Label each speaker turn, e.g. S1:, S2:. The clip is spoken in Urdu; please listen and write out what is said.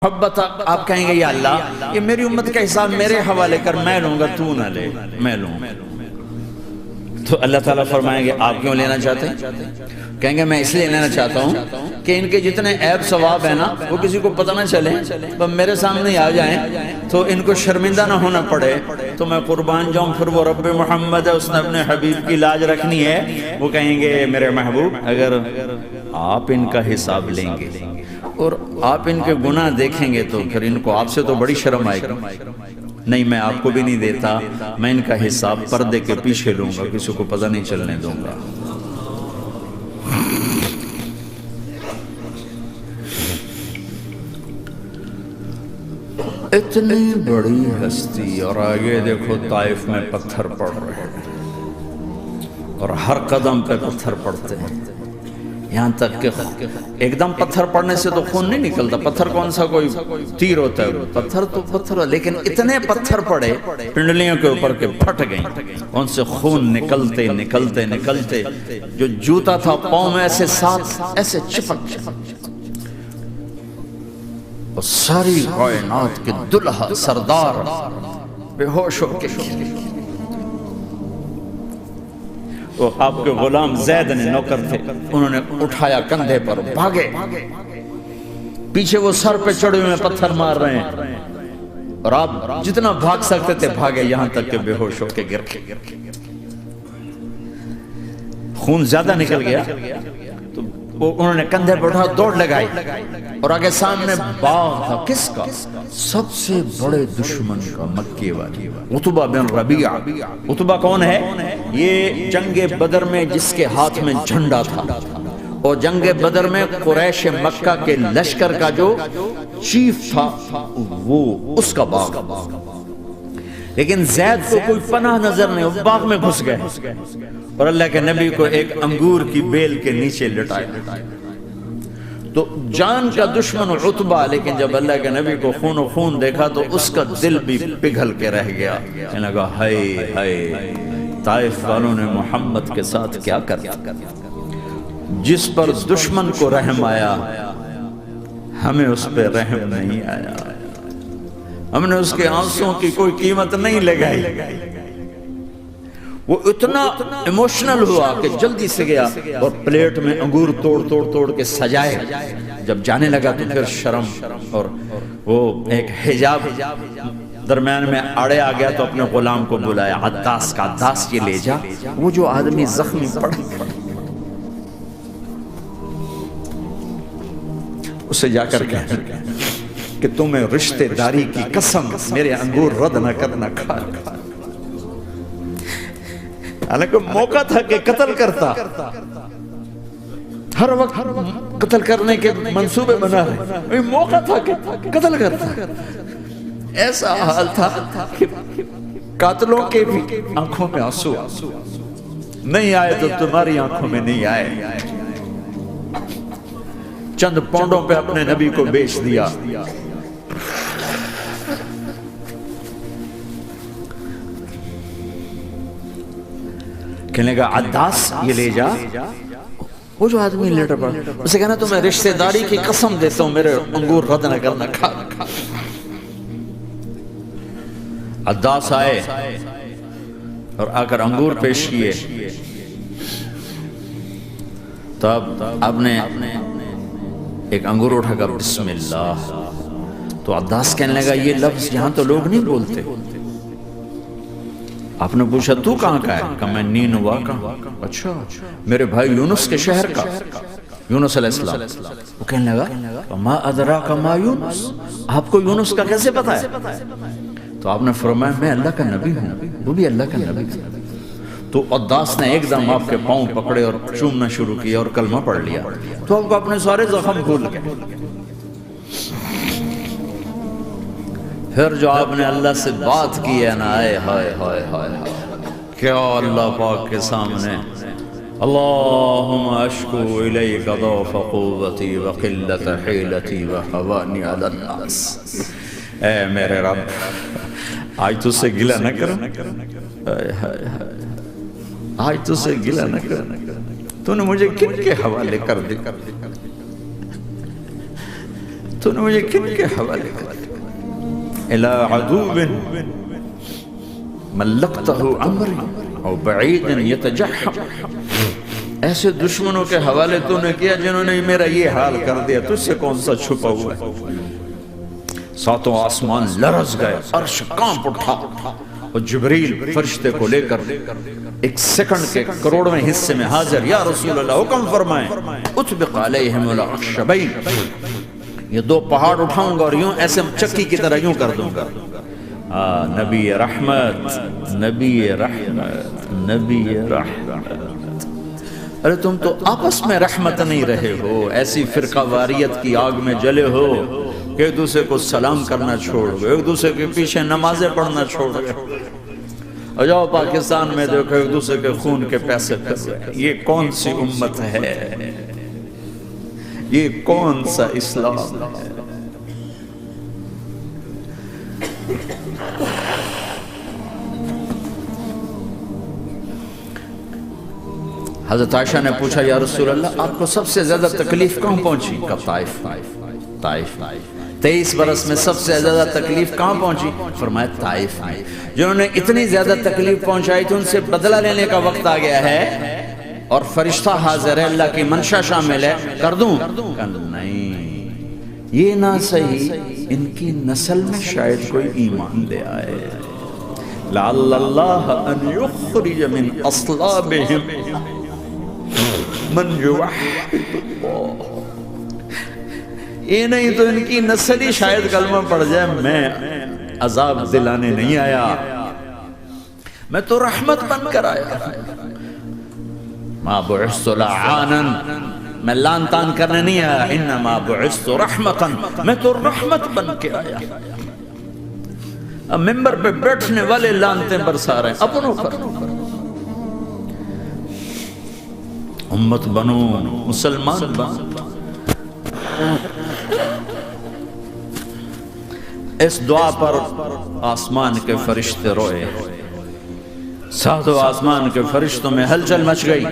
S1: محبت آپ کہیں گے یا اللہ یہ میری امت کا حساب میرے حوالے کر، میں لوں گا، تو نہ لے، میں لوں۔ تو اللہ تعالیٰ فرمائیں گے آپ کیوں لینا چاہتے ہیں؟ کہیں گے میں اس لیے لینا چاہتا ہوں کہ ان کے جتنے عیب ثواب ہیں نا وہ کسی کو پتہ نہ چلے، بس میرے سامنے آ جائیں تو ان کو شرمندہ نہ ہونا پڑے، تو میں قربان جاؤں۔ پھر وہ رب محمد ہے، اس نے اپنے حبیب کی لاج رکھنی ہے، وہ کہیں گے میرے محبوب اگر آپ ان کا حساب لیں گے اور آپ ان کے گناہ دیکھیں گے تو پھر ان کو آپ سے تو بڑی شرم آئے گی، نہیں میں آپ کو بھی نہیں دیتا، میں ان کا حساب پردے کے پیچھے لوں گا، کسی کو پتہ نہیں چلنے دوں گا۔ اتنی بڑی ہستی، اور آگے دیکھو طائف میں پتھر پڑ رہے ہیں اور ہر قدم پہ پتھر پڑتے ہیں، یہاں تک کہ ایک دم پتھر پڑنے سے تو خون نہیں نکلتا، پتھر کون سا کوئی تیر ہوتا ہے، پتھر تو پتھر، لیکن اتنے پتھر پڑے پنڈلیوں کے اوپر کے پھٹ گئیں، ان سے خون نکلتے نکلتے نکلتے جو جوتا تھا پاؤں میں ایسے ساتھ ایسے چپک اور ساری کائنات کے دلہا سردار بے ہوش ہو کے وہ آپ کے غلام زید نے نوکر تھے، انہوں نے اٹھایا کندھے پر، بھاگے، پیچھے وہ سر پہ چڑھے ہوئے پتھر مار رہے ہیں اور آپ جتنا بھاگ سکتے تھے بھاگے، یہاں تک کہ بے ہوش ہو کے گر گئے، خون زیادہ نکل گیا تو انہوں نے کندھے پر اٹھا دوڑ لگائی اور آگے سامنے باغ تھا، کس کا؟ سب سے بڑے دشمن کا، مکے والی، عتبہ بن ربیعہ۔ عتبہ کون ہے؟ یہ جنگ بدر میں جس کے ہاتھ میں جھنڈا تھا، اور جنگ بدر میں قریش مکہ کے لشکر کا جو چیف تھا وہ اس کا باغ، لیکن زید کو کوئی پناہ نظر نہیں، وہ باغ میں گھس گئے اور اللہ کے نبی کو ایک انگور کی بیل کے نیچے لٹایا۔ تو جان کا دشمن عتبہ، لیکن جب اللہ کے نبی کو خون و خون دیکھا تو اس کا دل بھی پگھل کے رہ گیا، کہنے لگا ہائے ہائے، طائف والوں نے محمد کے ساتھ کیا کرا، جس پر دشمن کو رحم آیا ہمیں اس پہ رحم نہیں آیا، ہم نے اس کے آنسوں کی کوئی قیمت نہیں لگائی۔ وہ اتنا ایموشنل ہوا کہ جلدی سے گیا اور پلیٹ میں انگور توڑ توڑ توڑ کے سجائے، جب جانے لگا تو پھر شرم اور وہ ایک حجاب درمیان میں آڑے آ گیا، تو اپنے غلام کو بلایا، عداس کا، عداس یہ لے جا وہ جو آدمی زخمی پڑا، اسے جا کر کہہ کہ تمہیں رشتہ داری کی قسم میرے انگور رد نہ کرنا، کھا حالانکہ موقع تھا کہ قتل کرتا، ہر وقت قتل کرنے کے منصوبے بنا رہے، موقع تھا کہ قتل کرتا، ایسا حال تھا کہ قاتلوں کے بھی آنکھوں میں آنسو نہیں آئے تو تمہاری آنکھوں میں نہیں آئے، چند پونڈوں پہ اپنے نبی کو بیچ دیا۔ کہنے لگا عداس یہ لے جا، وہ جو آدمی لیٹر پڑا، اسے کہنا تمہیں رشتہ داری کی قسم دیتا ہوں میرے انگور رد نہ کرنا، کھا۔ عداس آئے اور آ کر انگور پیش کیے، تب آپ نے ایک انگور اٹھا کر بسم اللہ، تو عداس کہنے لگا یہ لفظ یہاں تو لوگ نہیں بولتے۔ آپ نے پوچھا تو کہاں کا ہے؟ کہا میں نینوا کا۔ اچھا، میرے بھائی یونس کے شہر کا، یونس علیہ السلام۔ وہ کہنے لگا ما ادراک ما یونس، آپ کو یونس کا کیسے پتا ہے؟ تو آپ نے فرمایا میں اللہ کا نبی ہوں، وہ بھی اللہ کا نبی تھا۔ تو عداس نے ایک دم آپ کے پاؤں پکڑے اور چومنا شروع کیا اور کلمہ پڑھ لیا، تو آپ کو اپنے سارے زخم بھول گئے۔ پھر جو آپ نے اللہ سے بات کی ہے نا، آئے ہائے ہائے ہائے، کیا اللہ پاک کے سامنے اللہم اشکو الیک ضعف قوتی وقلت حیلتی وحوانی علی الناس، اے میرے رب آج تو سے گلہ نہ کروں، آج تو سے گلہ نہ کروں، تو نے مجھے کن کے حوالے کر دی، تو نے مجھے کن کے حوالے کر دیا؟ الى عدو ملکتہ عمری او بعید یتجحم، ایسے دشمنوں کے حوالے تو نے کیا جنہوں نے میرا یہ حال کر دیا، تجھ سے کون سا چھپا ہوا ہے؟ ساتوں آسمان لرز گئے، عرش کانپ اٹھا، اور جبریل فرشتے کو لے کر ایک سیکنڈ کے کروڑویں حصے میں حاضر، یا رسول اللہ حکم فرمائیں، اطبق علیہم الاخشبین، یہ دو پہاڑ اٹھاؤں گا اور یوں ایسے چکی کی طرح یوں کر دوں گا۔ نبی رحمت، نبی رحمت، نبی رحمت۔ ارے تم تو آپس میں رحمت نہیں رہے ہو، ایسی فرقہ واریت کی آگ میں جلے ہو کہ ایک دوسرے کو سلام کرنا چھوڑ گئے، ایک دوسرے کے پیچھے نمازیں پڑھنا چھوڑ گئے، اور جاؤ پاکستان میں دیکھو ایک دوسرے کے خون کے پیسے پھر رہے ہیں۔ یہ کون سی امت ہے؟ یہ کون سا اسلام ہے؟ حضرت عائشہ نے پوچھا یا رسول اللہ آپ کو سب سے زیادہ تکلیف کہاں پہنچی؟ کب؟ طائف۔ 23 برس میں سب سے زیادہ تکلیف کہاں پہنچی؟ فرمایا طائف میں۔ جنہوں نے اتنی زیادہ تکلیف پہنچائی تھی ان سے بدلہ لینے کا وقت آ گیا ہے، اور فرشتہ حاضر ہے، اللہ کی منشا شامل ہے، کر دوں؟ نہیں، یہ نہ صحیح، ان کی نسل میں شاید کوئی ایمان لے آئے، لعل اللہ ان یخرج من اصلابہم من یوحد اللہ، یہ نہیں تو ان کی نسل ہی شاید کلمہ پڑھ جائے۔ میں عذاب دلانے نہیں آیا، میں تو رحمت بن کر آیا۔ ما بعثت لعانا، میں لان تان کرنے نہیں آیا، انما بعثت رحمتا، میں تو رحمت بن کے آیا۔ اب ممبر پہ بیٹھنے والے لانتیں برسا رہے ہیں اپنوں پر۔ امت بنو، مسلمان بنو، اس دعا پر آسمان کے فرشتے روئے، ساتوں آسمان کے فرشتوں میں ہلچل مچ گئی۔